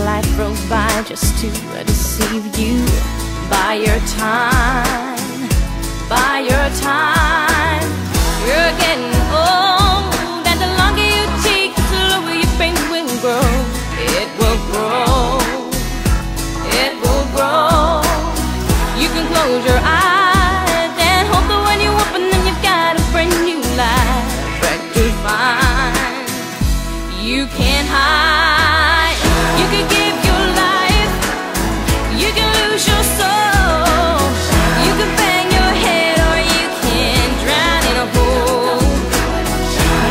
life rolls by just to deceive you. Buy your time, buy your time. You're getting old, and the longer you take, the slower your pain will grow. It will grow, it will grow. You can close your eyes and hope that when you open them, you've got a brand new life to find. You can't hide. You can give your life, you can lose your soul. You can bang your head or you can drown in a pool.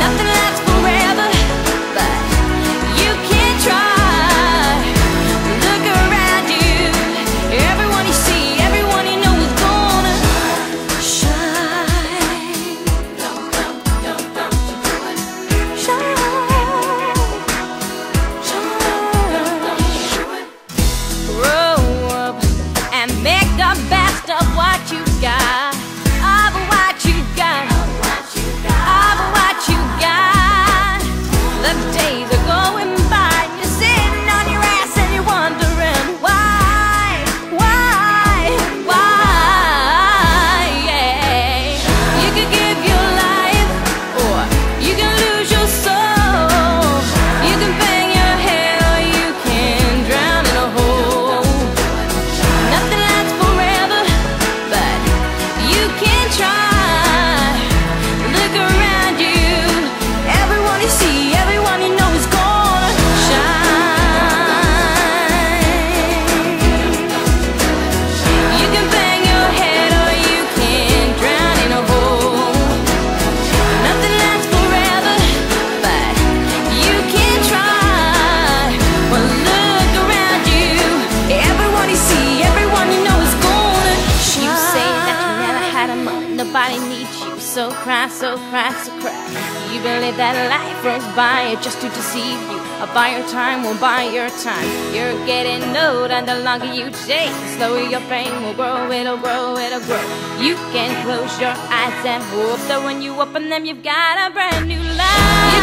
Nothing lasts forever, but you can try. Look around you, everyone you see, everyone you know is gonna shine. Grow up and make the best of what you got, of what you got, of what you got. The days are going by and you're sitting on your ass and you're wondering why, yeah. You could give your life or you can lose your soul. You can bang your head or you can drown in a hole. Nothing lasts forever, but you can try. Look around you, everyone you see, everyone you know is gonna shine. You can bang your head or you can drown in a hole. Nothing lasts forever, but you can try. Well, look around you, everyone you see, everyone you know is gonna shine. You say that you never had a month, nobody needs you, so cry, so cry, so cry. You believe that life rolls by just to deceive you. I'll buy your time, won't buy your time. You're getting old, and the longer you take, the slower your pain will grow. It'll grow, it'll grow. You can close your eyes and hope that when you open them, you've got a brand new life.